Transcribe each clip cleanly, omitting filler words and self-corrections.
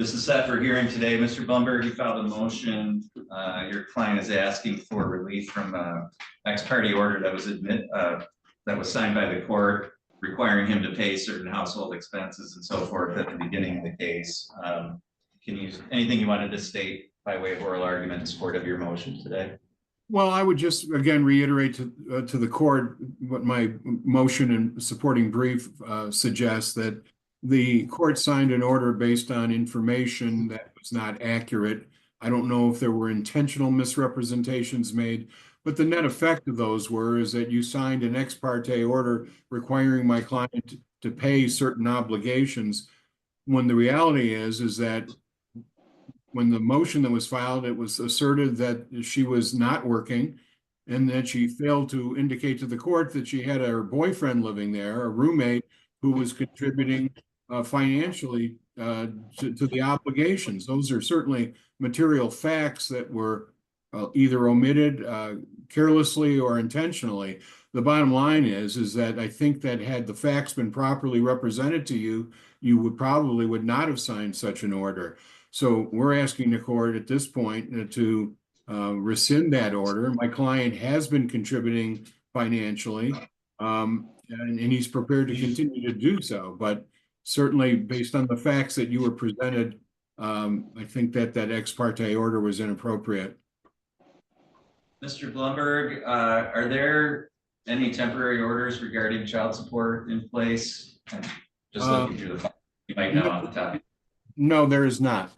This is set for hearing today. Mr. Blumberg, you filed a motion. Your client is asking for relief from ex parte order that was signed by the court, requiring him to pay certain household expenses and so forth at the beginning of the case. Anything you wanted to state by way of oral argument in support of your motion today? Well, I would just again reiterate to the court what my motion and supporting brief suggests, that the court signed an order based on information that was not accurate. I don't know if there were intentional misrepresentations made, but the net effect of those is that you signed an ex parte order requiring my client to pay certain obligations, when the reality is that when the motion that was filed, it was asserted that she was not working and that she failed to indicate to the court that she had her boyfriend living there, a roommate who was contributing financially to the obligations. Those are certainly material facts that were either omitted carelessly or intentionally. The bottom line is that I think that had the facts been properly represented to you, you would not have signed such an order. So we're asking the court at this point to rescind that order. My client has been contributing financially, and he's prepared to continue to do so. But certainly, based on the facts that you were presented, I think that ex parte order was inappropriate. Mr. Blumberg, are there any temporary orders regarding child support in place? Just looking through the file, you might know off the top. No, there is not.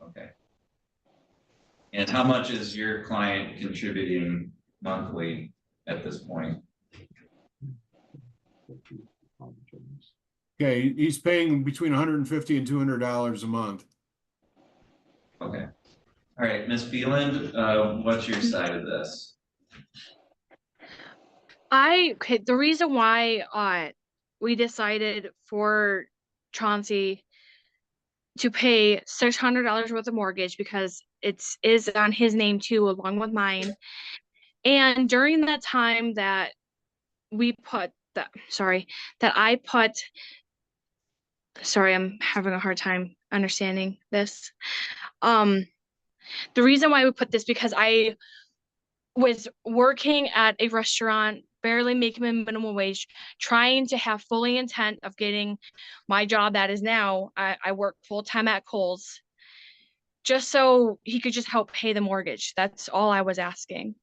Okay. And how much is your client contributing monthly at this point? Okay, he's paying between $150 and $200 a month. Okay. All right, Ms. Beeland, what's your side of this? The reason why we decided for Chauncey to pay $600 worth of mortgage, because it is on his name too, along with mine. And during that time that I'm having a hard time understanding this. The reason why we put this, because I was working at a restaurant, barely making a minimum wage, trying to have fully intent of getting my job that is now, I work full-time at Kohl's, just so he could just help pay the mortgage. That's all I was asking.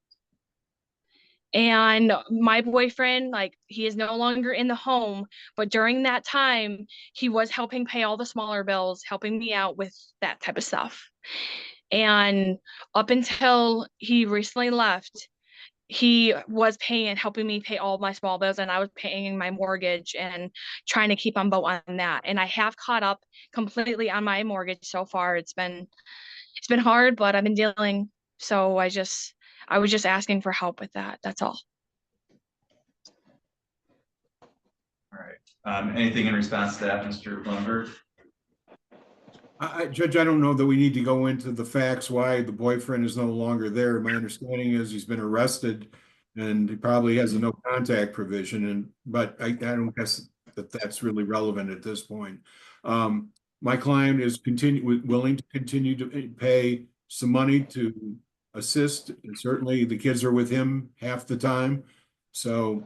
And my boyfriend, he is no longer in the home, but during that time, he was helping pay all the smaller bills, helping me out with that type of stuff. And up until he recently left, he was helping me pay all my small bills, and I was paying my mortgage and trying to keep on boat on that. And I have caught up completely on my mortgage so far. It's been hard, but I've been dealing. So I was just asking for help with that. That's all. All right. Anything in response to that, Mr. Blumberg? Judge, I don't know that we need to go into the facts why the boyfriend is no longer there. My understanding is he's been arrested and he probably has a no contact provision. But I don't guess that that's really relevant at this point. My client is willing to continue to pay some money to assist, and certainly the kids are with him half the time. So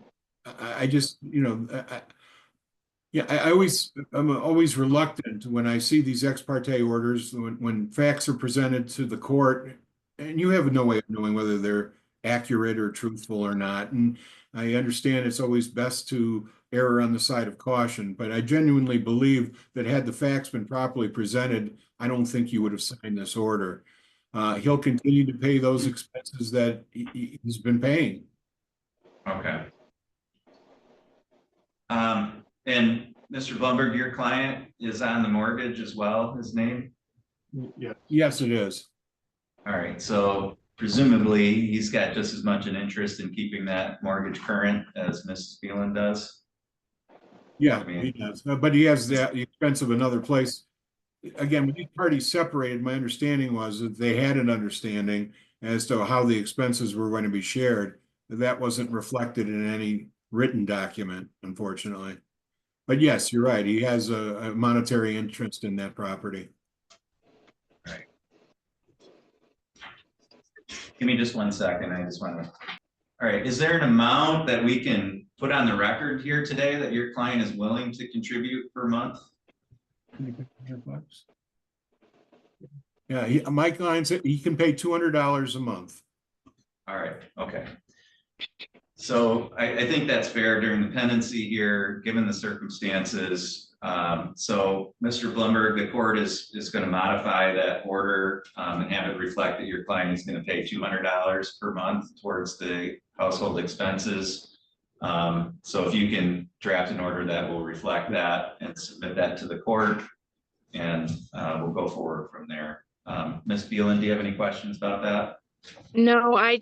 I'm always reluctant when I see these ex parte orders, when facts are presented to the court, and you have no way of knowing whether they're accurate or truthful or not. And I understand it's always best to err on the side of caution, but I genuinely believe that had the facts been properly presented, I don't think you would have signed this order. He'll continue to pay those expenses that he's been paying. Okay. And Mr. Blumberg, your client is on the mortgage as well, his name? Yeah. Yes, it is. All right. So presumably he's got just as much an interest in keeping that mortgage current as Mrs. Beeland does. Yeah, he does. But he has the expense of another place. Again, when these parties separated, my understanding was that they had an understanding as to how the expenses were going to be shared. That wasn't reflected in any written document, unfortunately. But yes, you're right. He has a monetary interest in that property. Right. Give me just 1 second. I just want to. All right. Is there an amount that we can put on the record here today that your client is willing to contribute per month? Yeah, my client said he can pay $200 a month. All right. Okay. So I think that's fair during the pendency here, given the circumstances. So Mr. Blumberg, the court is going to modify that order and have it reflect that your client is going to pay $200 per month towards the household expenses. So if you can draft an order that will reflect that and submit that to the court, and we'll go forward from there. Ms. Phelan, do you have any questions about that? No, I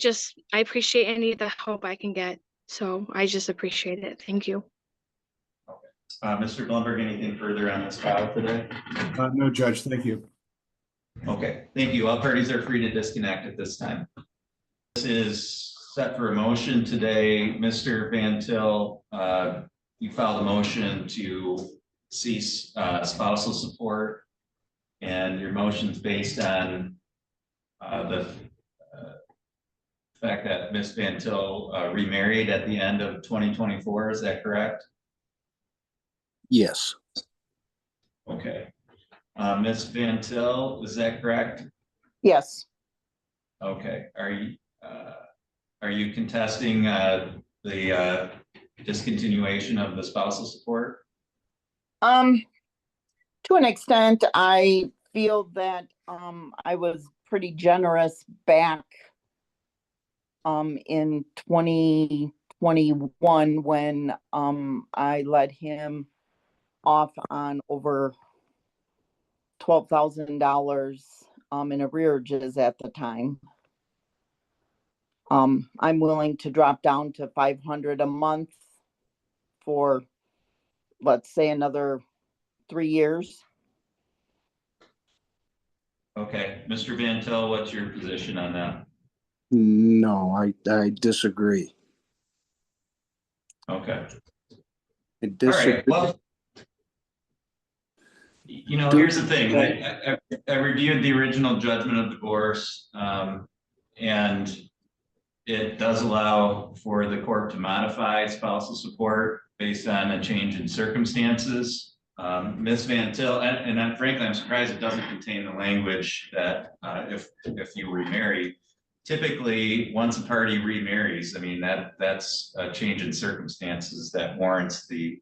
appreciate any of the help I can get. So I just appreciate it. Thank you. Okay. Mr. Blumberg, anything further on this file today? No, Judge, thank you. Okay, thank you. All parties are free to disconnect at this time. This is set for a motion today. Mr. Van Til, you filed a motion to cease spousal support, and your motion is based on the fact that Ms. Van Til remarried at the end of 2024. Is that correct? Yes. Okay. Ms. Van Til, is that correct? Yes. Okay. Are you contesting the discontinuation of the spousal support? To an extent, I feel that I was pretty generous back in 2021 when I let him off on over $12,000 in arrearages at the time. I'm willing to drop down to $500 a month for, let's say, another 3 years. Okay, Mr. Van Til, what's your position on that? No, I disagree. Okay. I All disagree. right. Well, you know, here's the thing. I reviewed the original judgment of divorce, and it does allow for the court to modify spousal support based on a change in circumstances. Ms. Van Til, and frankly, I'm surprised it doesn't contain the language that if you remarry, typically once a party remarries, I mean, that's a change in circumstances that warrants the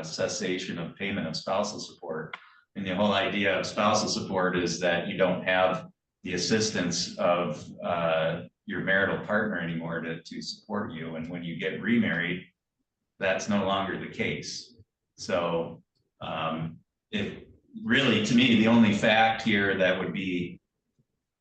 cessation of payment of spousal support. And the whole idea of spousal support is that you don't have the assistance of your marital partner anymore to support you. And when you get remarried, that's no longer the case. So it really, to me, the only fact here that would be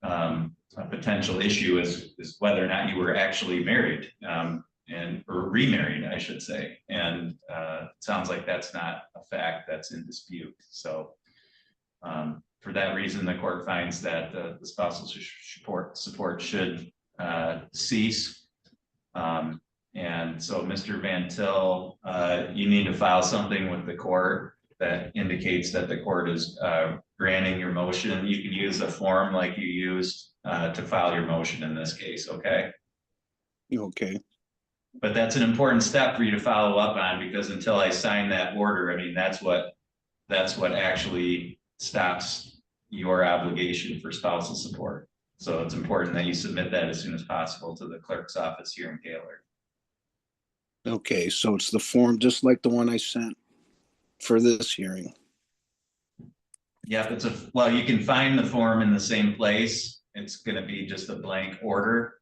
a potential issue is whether or not you were actually married or remarried, I should say. And it sounds like that's not a fact that's in dispute. So for that reason, the court finds that the spousal support should cease. And so, Mr. Van Til, you need to file something with the court that indicates that the court is granting your motion. You can use a form like you used to file your motion in this case, okay? Okay. But that's an important step for you to follow up on, because until I sign that order, I mean, that's what actually stops your obligation for spousal support. So it's important that you submit that as soon as possible to the clerk's office here in Gaylord. Okay, so it's the form just like the one I sent for this hearing. Yeah, well, you can find the form in the same place. It's going to be just a blank order.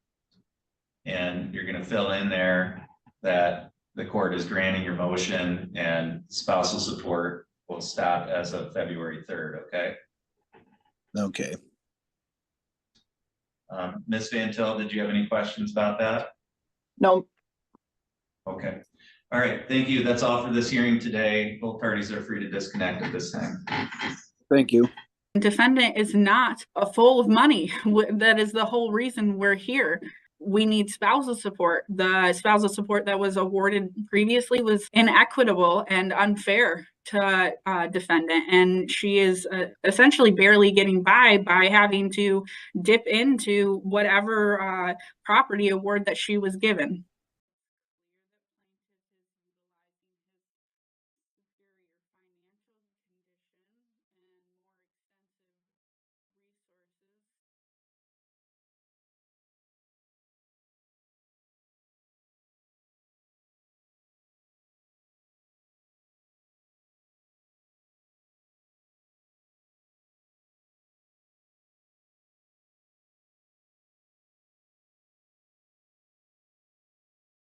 And you're going to fill in there that the court is granting your motion and spousal support will stop as of February 3rd, okay? Okay. Ms. Van Til, did you have any questions about that? No. Okay. All right. Thank you. That's all for this hearing today. Both parties are free to disconnect at this time. Thank you. Defendant is not full of money. That is the whole reason we're here. we need spousal support. The spousal support that was awarded previously was inequitable and unfair to defendant, and she is essentially barely getting by having to dip into whatever property award that she was given.